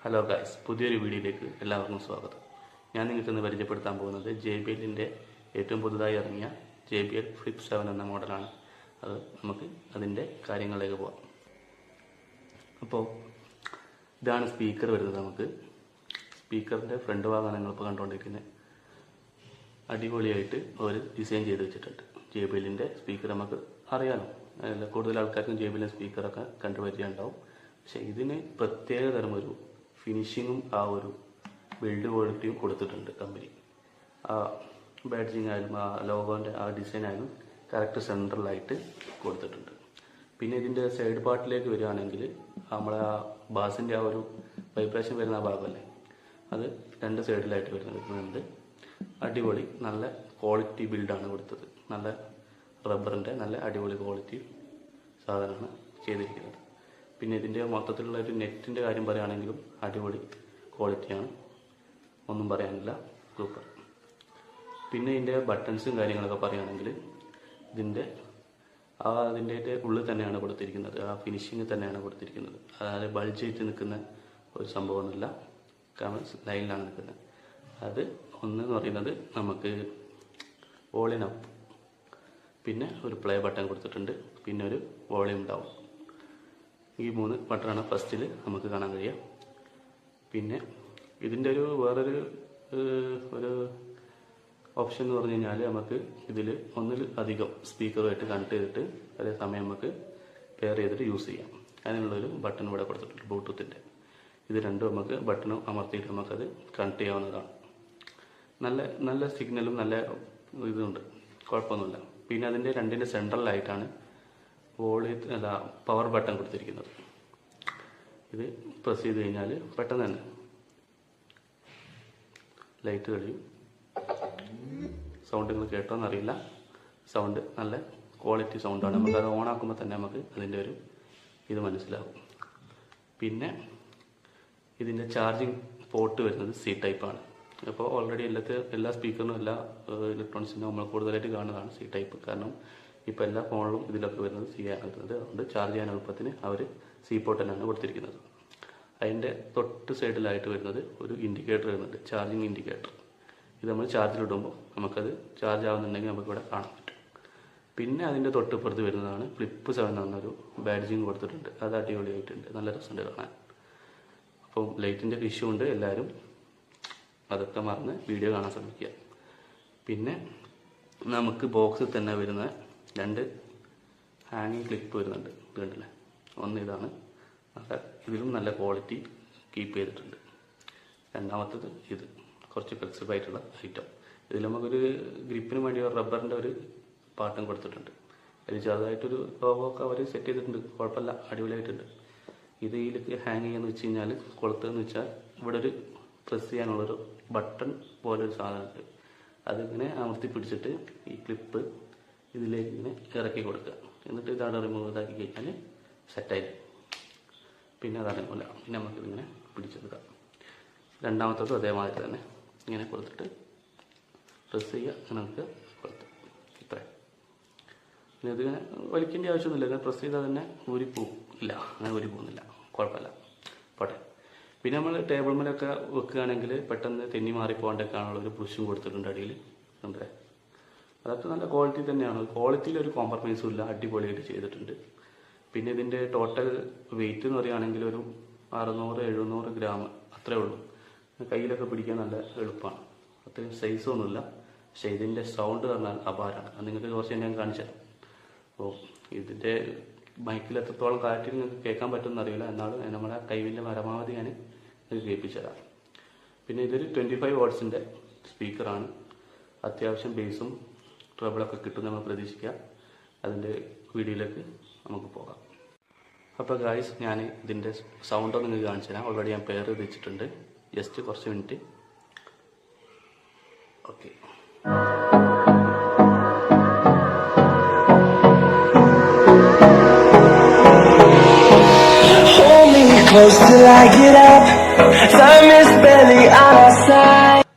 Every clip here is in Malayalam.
ഹലോ ഗായ്സ്, പുതിയൊരു വീഡിയോയിലേക്ക് എല്ലാവർക്കും സ്വാഗതം. ഞാൻ നിങ്ങൾക്ക് ഇന്ന് പരിചയപ്പെടുത്താൻ പോകുന്നത് JBLൻ്റെ ഏറ്റവും പുതുതായി ഇറങ്ങിയ JBL Flip 7 എന്ന മോഡലാണ്. അത് നമുക്ക് അതിൻ്റെ കാര്യങ്ങളിലേക്ക് പോകാം. അപ്പോൾ ഇതാണ് സ്പീക്കർ വരുന്നത്. നമുക്ക് സ്പീക്കറിൻ്റെ ഫ്രണ്ട് ഭാഗമാണ് നിങ്ങളിപ്പോൾ കണ്ടുകൊണ്ടിരിക്കുന്നത്. അടിപൊളിയായിട്ട് ഒരു ഡിസൈൻ ചെയ്ത് വെച്ചിട്ടുണ്ട്. JBLൻ്റെ സ്പീക്കർ നമുക്ക് അറിയാമല്ലോ, കൂടുതൽ ആൾക്കാർക്കും JBL സ്പീക്കറൊക്കെ കണ്ടുപരിചയം ഉണ്ടാവും. പക്ഷേ ഇതിന് പ്രത്യേക തരം ഒരു ഫിനിഷിങ്ങും ആ ഒരു ബിൽഡ് ക്വാളിറ്റിയും കൊടുത്തിട്ടുണ്ട് കമ്പനി. ആ ബാഡ്ജിങ് ആയാലും ആ ലോഗോൻ്റെ ആ ഡിസൈൻ ആയാലും കറക്റ്റ് സെൻട്രലായിട്ട് കൊടുത്തിട്ടുണ്ട്. പിന്നെ ഇതിൻ്റെ സൈഡ് പാർട്ടിലേക്ക് വരികയാണെങ്കിൽ നമ്മളെ ആ ബാസിൻ്റെ ആ ഒരു വൈബ്രേഷൻ വരുന്ന ആ ഭാഗമല്ലേ, അത് രണ്ട് സൈഡിലായിട്ട് വരുന്നുണ്ട്. അടിപൊളി നല്ല ക്വാളിറ്റി ബിൽഡാണ് കൊടുത്തത്. നല്ല റബ്ബറിൻ്റെ നല്ല അടിപൊളി ക്വാളിറ്റി സാധനമാണ് ചെയ്തിരിക്കുന്നത്. പിന്നെ ഇതിൻ്റെ മൊത്തത്തിലുള്ള ഒരു നെറ്റിൻ്റെ കാര്യം പറയുകയാണെങ്കിലും അടിപൊളി ക്വാളിറ്റിയാണ്, ഒന്നും പറയാനില്ല, സൂപ്പർ. പിന്നെ ഇതിൻ്റെ ബട്ടൺസും കാര്യങ്ങളൊക്കെ പറയുകയാണെങ്കിൽ അതിൻ്റെ ഉള്ളിൽ തന്നെയാണ് കൊടുത്തിരിക്കുന്നത്. ആ ഫിനിഷിങ് തന്നെയാണ് കൊടുത്തിരിക്കുന്നത്. അതായത് ബൾജായിട്ട് നിൽക്കുന്ന ഒരു സംഭവമൊന്നുമില്ല, ലൈനിലാണ് നിൽക്കുന്നത്. അത് ഒന്നെന്ന് പറയുന്നത് നമുക്ക് വോളിയം അപ്പ്, പിന്നെ ഒരു പ്ലേ ബട്ടൺ കൊടുത്തിട്ടുണ്ട്, പിന്നെ ഒരു വോളിയം ഡൗൺ. ഈ 3 ബട്ടണാണ് ഫസ്റ്റിൽ നമുക്ക് കാണാൻ കഴിയുക. പിന്നെ ഇതിൻ്റെ വേറൊരു ഓപ്ഷൻ എന്ന് പറഞ്ഞു കഴിഞ്ഞാൽ നമുക്ക് ഇതിൽ ഒന്നിൽ അധികം സ്പീക്കറുമായിട്ട് കണക്ട് ചെയ്തിട്ട് അതേ സമയം നമുക്ക് പെയർ ചെയ്തിട്ട് യൂസ് ചെയ്യാം. അതിനുള്ളൊരു ബട്ടൺ ഇവിടെ കൊടുത്തിട്ടുണ്ട്, ബ്ലൂടൂത്തിൻ്റെ. ഇത് രണ്ടും നമുക്ക് ബട്ടൺ അമർത്തിയിട്ട് നമുക്കത് കണക്ട് ചെയ്യാവുന്നതാണ്. നല്ല സിഗ്നലും നല്ല ഇതുണ്ട്, കുഴപ്പമൊന്നുമില്ല. പിന്നെ അതിൻ്റെ രണ്ടിൻ്റെ സെൻട്രലായിട്ടാണ് പവർ ബട്ടൺ കൊടുത്തിരിക്കുന്നത്. ഇത് പ്രസ് ചെയ്ത് കഴിഞ്ഞാൽ പെട്ടെന്ന് തന്നെ ലൈറ്റ് കഴിയും. സൗണ്ട് നിങ്ങൾ കേട്ടോന്നറിയില്ല, സൗണ്ട് നല്ല ക്വാളിറ്റി സൗണ്ടാണ്. നമുക്കത് ഓണാക്കുമ്പോൾ തന്നെ നമുക്ക് അതിൻ്റെ ഒരു ഇത് മനസ്സിലാകും. പിന്നെ ഇതിൻ്റെ ചാർജിങ് പോർട്ട് വരുന്നത് C ടൈപ്പാണ്. അപ്പോൾ ഓൾറെഡി എല്ലാ സ്പീക്കറിനും എല്ലാ ഇലക്ട്രോണിക്സിനും നമ്മൾ കൂടുതലായിട്ട് കാണുന്നതാണ് C ടൈപ്പ്. കാരണം ഇപ്പോൾ എല്ലാ ഫോണിലും ഇതിലൊക്കെ വരുന്നത് C ആണ് വരുന്നത്. അതുകൊണ്ട് ചാർജ് ചെയ്യാൻ എളുപ്പത്തിന് അവർ C പോർട്ട് തന്നെയാണ് കൊടുത്തിരിക്കുന്നത്. അതിൻ്റെ തൊട്ട് സൈഡിലായിട്ട് വരുന്നത് ഒരു ഇൻഡിക്കേറ്റർ വരുന്നുണ്ട്, ചാർജിങ് ഇൻഡിക്കേറ്റർ. ഇത് നമ്മൾ ചാർജിലിടുമ്പോൾ നമുക്കത് ചാർജ് ആവുന്നുണ്ടെങ്കിൽ നമുക്കിവിടെ കാണാൻ പറ്റും. പിന്നെ അതിൻ്റെ തൊട്ടിപ്പുറത്ത് വരുന്നതാണ് ഫ്ലിപ്പ് 7 എന്നൊരു ബാഡ്ജിങ് കൊടുത്തിട്ടുണ്ട്. അത് അടിപൊളിയായിട്ടുണ്ട്, നല്ല രസമുണ്ട് കാണാൻ. അപ്പം ലൈറ്റിൻ്റെ ഇഷ്യൂ ഉണ്ട്, എല്ലാവരും അതൊക്കെ മറന്ന് വീഡിയോ കാണാൻ ശ്രമിക്കുക. പിന്നെ നമുക്ക് ബോക്സിൽ തന്നെ വരുന്ന 2 ഹാങ്ങിങ് ക്ലിപ്പ് വരുന്നുണ്ട്. ഇത് കണ്ടില്ലേ, ഒന്ന് ഇതാണ്, ഇതിലും നല്ല ക്വാളിറ്റി കീപ്പ് ചെയ്തിട്ടുണ്ട്. രണ്ടാമത്തത് ഇത് കുറച്ച് ഫ്ലെക്സിബിൾ ആയിട്ടുള്ള ഐറ്റം. ഇതിൽ നമുക്കൊരു ഗ്രിപ്പിന് വേണ്ടി റബ്ബറിൻ്റെ ഒരു പാട്ടും കൊടുത്തിട്ടുണ്ട്. അതിൽ ചെറുതായിട്ടൊരു ലോഗൊക്കെ അവർ സെറ്റ് ചെയ്തിട്ടുണ്ട്, കുഴപ്പമില്ല, അടിപൊളിയായിട്ടുണ്ട്. ഇത് ഇതിലേക്ക് ഹാങ് ചെയ്യാന്ന് വെച്ച് കഴിഞ്ഞാൽ കൊളുത്തുകയെന്ന് വെച്ചാൽ ഇവിടെ ഒരു പ്രസ് ചെയ്യാനുള്ളൊരു ബട്ടൺ പോലെ ഒരു സാധനമുണ്ട്. അതിങ്ങനെ അമർത്തി പിടിച്ചിട്ട് ഈ ക്ലിപ്പ് ഇതിലേക്ക് ഇങ്ങനെ ഇറക്കി കൊടുക്കുക. എന്നിട്ട് ഇതാണ് റിമൂവ് ഇതാക്കി കഴിഞ്ഞാൽ സെറ്റായി. പിന്നെ അതറിയില്ല, പിന്നെ നമുക്കിതിങ്ങനെ പിടിച്ചെടുക്കാം. രണ്ടാമത്തതും അതേമാതിരി തന്നെ ഇങ്ങനെ കൊടുത്തിട്ട് പ്രസ് ചെയ്യുക, അങ്ങനെ നമുക്ക് കൊടുത്ത് ഇത്രയും. പിന്നെ ഇതിങ്ങനെ വലിക്കേണ്ട ആവശ്യമൊന്നുമില്ല, ഇങ്ങനെ പ്രസ് ചെയ്താൽ തന്നെ ഊരിപ്പോവും. ഇല്ല, അങ്ങനെ ഊരിപ്പോകുന്നില്ല, കുഴപ്പമില്ല, പോട്ടെ. പിന്നെ നമ്മൾ ടേബിൾ മേലൊക്കെ വെക്കുകയാണെങ്കിൽ പെട്ടെന്ന് തെന്നി മാറിപ്പോകാണ്ടൊക്കെയാണുള്ള ഒരു പുഷും കൊടുത്തിട്ടുണ്ട് അടിയിൽ, കണ്ടേ. അതൊക്കെ നല്ല ക്വാളിറ്റി തന്നെയാണ്, ക്വാളിറ്റിയിൽ ഒരു കോംപ്രമൈസും ഇല്ല, അടിപൊളിയായിട്ട് ചെയ്തിട്ടുണ്ട്. പിന്നെ ഇതിൻ്റെ ടോട്ടൽ വെയിറ്റ് എന്ന് പറയുകയാണെങ്കിൽ ഒരു 600-700 ഗ്രാം അത്രേ ഉള്ളൂ. കയ്യിലൊക്കെ പിടിക്കാൻ നല്ല എളുപ്പമാണ്, അത്രയും സൈസൊന്നുമില്ല. പക്ഷേ ഇതിൻ്റെ സൗണ്ട് പറഞ്ഞാൽ അപാരമാണ്. അത് നിങ്ങൾക്ക് കുറച്ച് ഞാൻ കാണിച്ചു തരാം. അപ്പോൾ ഇതിൻ്റെ മൈക്കിൽ എത്രത്തോളം കാറ്റ് നിങ്ങൾക്ക് കേൾക്കാൻ പറ്റുമെന്ന് അറിയില്ല, എന്നാലും നമ്മുടെ കൈവിൻ്റെ പരമാവധി ഞാൻ ഇത് കേൾപ്പിച്ചു തരാം. പിന്നെ ഇതൊരു 25 വാട്ട്സിൻ്റെ സ്പീക്കറാണ്. അത്യാവശ്യം ബേസും ട്രബിളൊക്കെ കിട്ടും നമ്മൾ പ്രതീക്ഷിക്കുക. അതിൻ്റെ വീഡിയോയിലേക്ക് നമുക്ക് പോകാം. അപ്പോൾ ഗായ്സ്, ഞാൻ ഇതിൻ്റെ സൗണ്ടൊന്നും നിങ്ങൾക്ക് കാണിച്ചു തരാം. ഓൾറെഡി ഞാൻ പെയർ ചെയ്ത് വെച്ചിട്ടുണ്ട്. ജസ്റ്റ് കുറച്ച് മിനിറ്റ്. ഓക്കെ,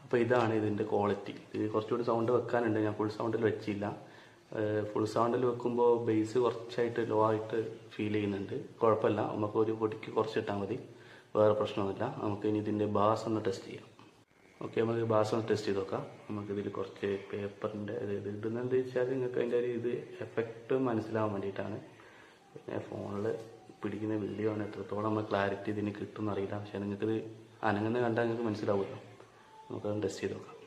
അപ്പോൾ ഇതാണ് ഇതിൻ്റെ ക്വാളിറ്റി. ഇത് കുറച്ചുകൂടി സൗണ്ട് വെക്കാനുണ്ട്, ഞാൻ ഫുൾ സൗണ്ടിൽ വെച്ചില്ല. ഫുൾ സൗണ്ടിൽ വെക്കുമ്പോൾ ബേസ് കുറച്ചായിട്ട് ലോ ആയിട്ട് ഫീൽ ചെയ്യുന്നുണ്ട്. കുഴപ്പമില്ല, നമുക്ക് ഒരു പൊടിക്ക് കുറച്ച് ഇട്ടാൽ മതി. വേറെ പ്രശ്നമൊന്നുമില്ല. നമുക്ക് ഇനി ഇതിൻ്റെ ബാസ് ഒന്ന് ടെസ്റ്റ് ചെയ്യാം. ഓക്കെ, നമുക്ക് ബാസ് ഒന്ന് ടെസ്റ്റ് ചെയ്ത് നോക്കാം. നമുക്കിതിൽ കുറച്ച് പേപ്പറിൻ്റെ ഇത് ഇടുന്നതെന്ന് വെച്ചാൽ നിങ്ങൾക്ക് അതിൻ്റെ ഒരു ഇത് എഫക്റ്റ് മനസ്സിലാവാൻ വേണ്ടിയിട്ടാണ്. പിന്നെ ഫോണിൽ പിടിക്കുന്ന വീഡിയോ ആണ്, എത്രത്തോളം നമ്മൾ ക്ലാരിറ്റി ഇതിന് കിട്ടുമെന്ന് അറിയില്ല. പക്ഷേ നിങ്ങൾക്കിത് അനങ്ങുന്ന കണ്ടാൽ നിങ്ങൾക്ക് മനസ്സിലാവുമല്ലോ. നമുക്കത് ടെസ്റ്റ് ചെയ്ത് നോക്കാം.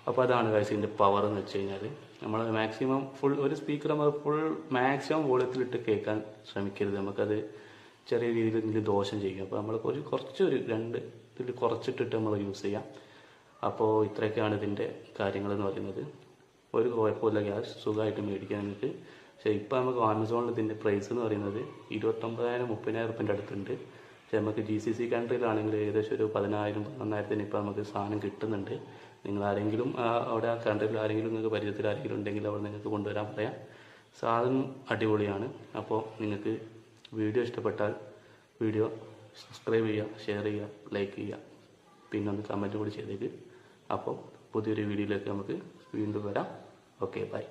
അപ്പോൾ അതാണ് ഗൈസ് ഇതിൻ്റെ പവർ എന്ന് വെച്ച് കഴിഞ്ഞാൽ, നമ്മൾ മാക്സിമം ഫുൾ ഒരു സ്പീക്കർ നമ്മൾ ഫുൾ മാക്സിമം വോളിയത്തിലിട്ട് കേൾക്കാൻ ശ്രമിക്കരുത്. നമുക്കത് ചെറിയ രീതിയിൽ എന്തെങ്കിലും ദോഷം ചെയ്യും. അപ്പോൾ നമ്മൾ കുറച്ചൊരു 2 ഇതിൽ കുറച്ചിട്ടിട്ട് നമ്മൾ യൂസ് ചെയ്യാം. അപ്പോൾ ഇത്രയൊക്കെയാണ് ഇതിൻ്റെ കാര്യങ്ങളെന്ന് പറയുന്നത്. ഒരു കുഴപ്പമില്ല, ഗ്യാസ് സുഖമായിട്ട് മേടിക്കാൻ നിങ്ങൾക്ക്. പക്ഷേ ഇപ്പോൾ നമുക്ക് ആമസോണിൽ ഇതിൻ്റെ പ്രൈസ് എന്ന് പറയുന്നത് 29,000-30,000 അടുത്തുണ്ട്. പക്ഷേ നമുക്ക് GCC കൺട്രിയിലാണെങ്കിൽ ഏകദേശം ഒരു 10,000-11,000 ഇപ്പോൾ നമുക്ക് സാധനം കിട്ടുന്നുണ്ട്. നിങ്ങൾ ആരെങ്കിലും അവിടെ ആ കൺട്രിയിൽ ആരെങ്കിലും നിങ്ങൾക്ക് പരിചയത്തിൽ ആരെങ്കിലും ഉണ്ടെങ്കിൽ അവിടെ നിങ്ങൾക്ക് കൊണ്ടുവരാൻ പറയാം. സാധനം അടിപൊളിയാണ്. അപ്പോൾ നിങ്ങൾക്ക് വീഡിയോ ഇഷ്ടപ്പെട്ടാൽ വീഡിയോ സബ്സ്ക്രൈബ് ചെയ്യുക, ഷെയർ ചെയ്യുക, ലൈക്ക് ചെയ്യുക, പിന്നെ ഒന്ന് കമൻറ്റ് കൂടി ചെയ്തേക്ക്. അപ്പോൾ പുതിയൊരു വീഡിയോയിലേക്ക് നമുക്ക് വീണ്ടും വരാം. Okay, by.